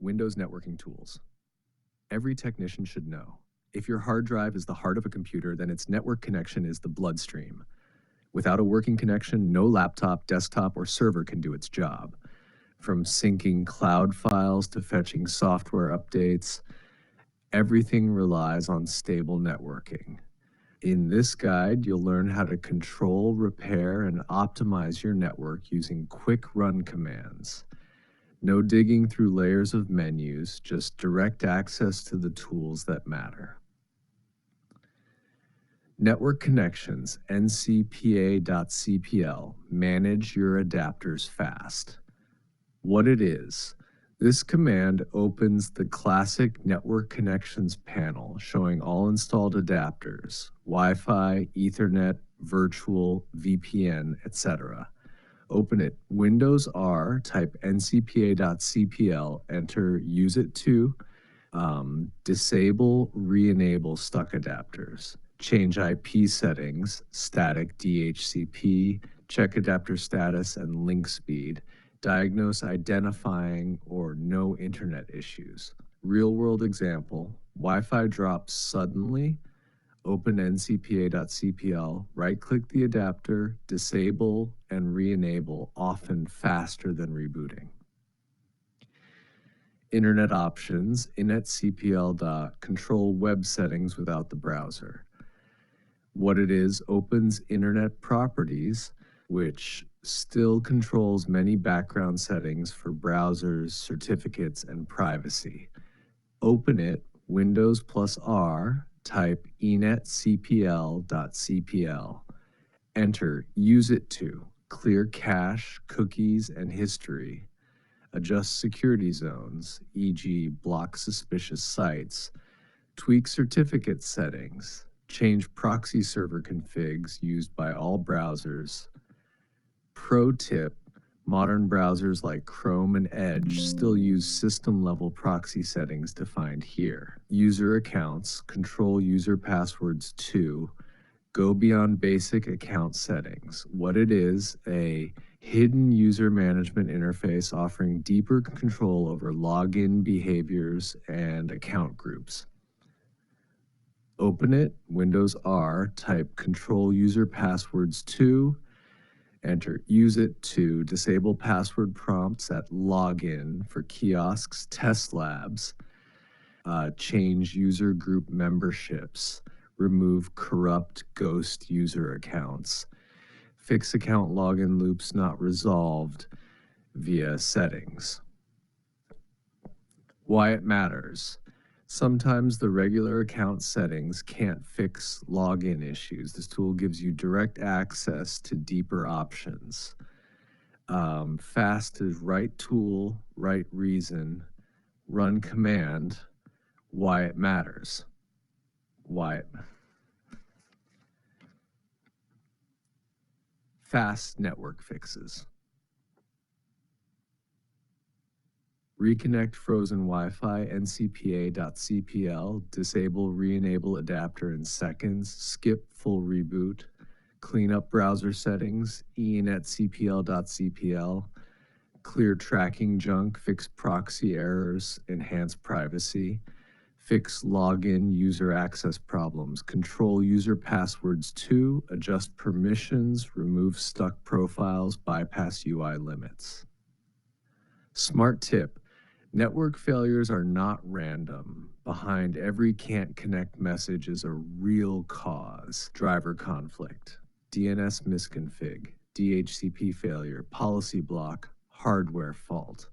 Windows networking tools. Every technician should know. If your hard drive is the heart of a computer, then its network connection is the bloodstream. Without a working connection, no laptop, desktop, or server can do its job. From syncing cloud files to fetching software updates, everything relies on stable networking. In this guide, you'll learn how to control, repair, and optimize your network using quick run commands. No digging through layers of menus, just direct access to the tools that matter. Network connections, ncpa.cpl, manage your adapters fast. What it is: this command opens the classic network connections panel showing all installed adapters, Wi-Fi, Ethernet, virtual, VPN, etc. Open it. Windows R, type ncpa.cpl, enter use it to, disable, re-enable stuck adapters. Change IP settings, static DHCP, check adapter status and link speed, diagnose identifying or no internet issues. Real-world example: Wi-Fi drops suddenly. Open ncpa.cpl, right-click the adapter, disable, and re-enable, often faster than rebooting. Internet options, inetcpl. Control web settings without the browser. What it is: opens Internet properties, which still controls many background settings for browsers, certificates, and privacy. Open it, Windows plus R, type inetcpl.cpl. Enter use it to, clear cache, cookies, and history. Adjust security zones, e.g. block suspicious sites. Tweak certificate settings. Change proxy server configs used by all browsers. Pro tip: modern browsers like Chrome and Edge still use system-level proxy settings defined here. User accounts, control user passwords too. Go beyond basic account settings. What it is: a hidden user management interface offering deeper control over login behaviors and account groups. Open it, Windows R, type control user passwords to, enter use it to, disable password prompts at login for kiosks, test labs, change user group memberships, remove corrupt ghost user accounts, fix account login loops not resolved via settings. Why it matters: sometimes the regular account settings can't fix login issues. This tool gives you direct access to deeper options. Fast is right tool, right reason, run command. Why it matters. Fast network fixes. Reconnect frozen Wi-Fi, ncpa.cpl, disable re-enable adapter in seconds, skip full reboot, clean up browser settings, inetcpl.cpl, clear tracking junk, fix proxy errors, enhance privacy, fix login user access problems, control user passwords to, adjust permissions, remove stuck profiles, bypass UI limits. Smart tip: network failures are not random. Behind every can't connect message is a real cause. Driver conflict, DNS misconfig, DHCP failure, policy block, hardware fault.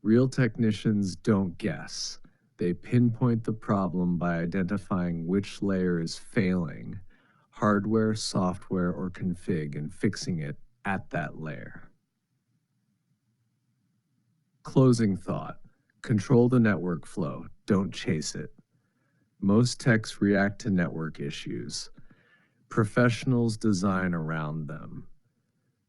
Real technicians don't guess. They pinpoint the problem by identifying which layer is failing, hardware, software, or config, and fixing it at that layer. Closing thought: control the network flow, don't chase it. Most techs react to network issues. Professionals design around them.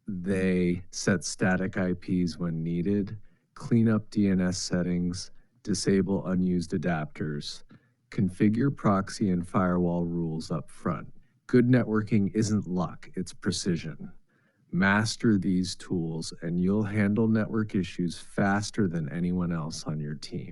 They set static IPs when needed, clean up DNS settings, disable unused adapters, configure proxy and firewall rules up front. Good networking isn't luck, it's precision. Master these tools, and you'll handle network issues faster than anyone else on your team.